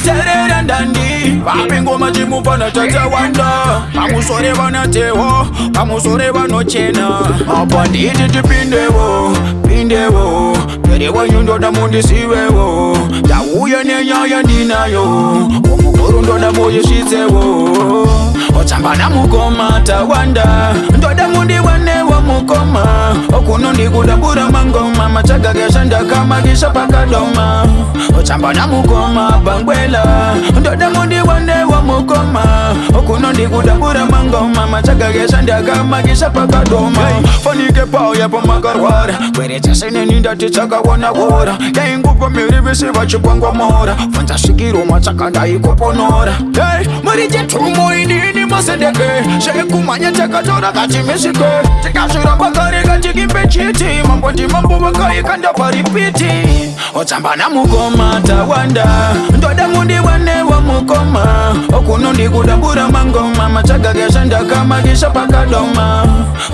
Terera ndandi Papingo majimu pana Mubhanditi Pamusore vanatewo Pamusore vanochena Mubhanditi tipindewo Pindewo Terewa nyundoda mundisiwewo Tauya nenyaya ndinayo Omukuru ndoda muyishitsewo Tsamba mukomaTawanda Ndoda mundiwanewa mukoma Okuno ndikudabura mangoma Machaga geshanda kama gisha pakadoma Tsamba mukomaBangwela Ndoda mundiwanewa mukoma Okuno ndikudabura mangoma Machaga geshanda kama gisha pakadoma Fanike pao yapo makarwara Kwere chasene ninda tichaka wana wora Yaingupa mirivisi vachipangwa mora Fantasikiro machaka ndaikoponora Hey, marije tumo indini masendeke Shekumanya tekatora kachimisike Tikashura bakari kachikimpe chiti Mamboti mambo bakai kanda paripiti Tsamba mukomaTawanda Ndoda mundiwanewa mukoma Okuno ndikudabura mangoma Machaga geshanda kama gisha pakadoma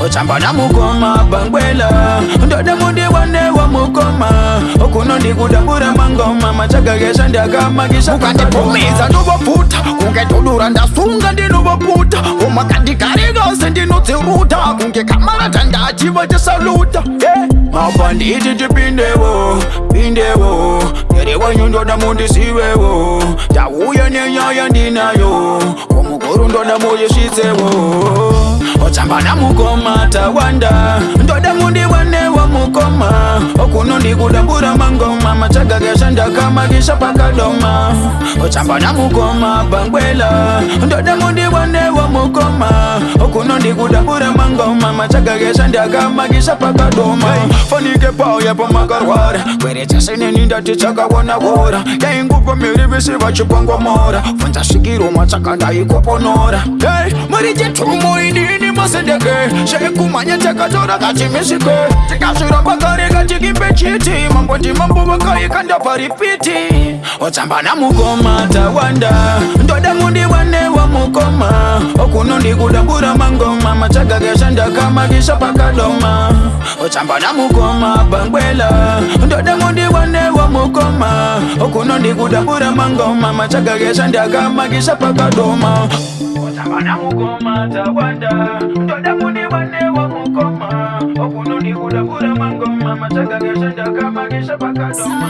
Tsamba mukomaBangwela Ndoda mundiwanewa mukoma Okuno ndikudabura mangoma Machaga geshanda kama gisha pakadoma Ndobaputa kungetodura ndasunga ndinobaputa Umakandikariga ndinodziruta kunge kamara tandachiva chasaluta Mubhanditi tipindewo Pindewo Terewa nyundoda mundisiwewo Tauya nenyaya ndinayo Omukuru ndoda muyishitsewo Tsamba mukomaTawanda Ndoda mundiwanewa mukoma Okuno ndikudabura mangoma Machaga geshanda kama gisha pakadoma Tsamba mukomaBangwela Ndoda mundiwanewa mukoma Okuno ndikudabura mangoma Machaga geshanda kama gisha pakadoma Fanike pao yapo makarwara Kwere chasene ninda tichaka wana wora Yaingupa mirivisi vachipangwa mora Fantasikiro machaka ndaikoponora Hey, marije tumo indini masendeke Shekumanya tekatora kachimisike Tikashura bakari kachikimpe chiti Mamboti mambo bakai kanda paripiti Tsamba mukomaTawanda Ndoda mundiwanewa mukoma Okuno ndikudabura mangoma Machaga geshanda kama gisha pakadoma Tsamba mukomaBangwela Ndoda mundiwanewa mukoma Okuno ndikudabura mangoma Machaga geshanda kama gisha pakadoma Tsamba mukomaTawanda Ndoda mundiwanewa mukoma Okuno ndikudabura mangoma Machaga geshanda kama gisha pakadoma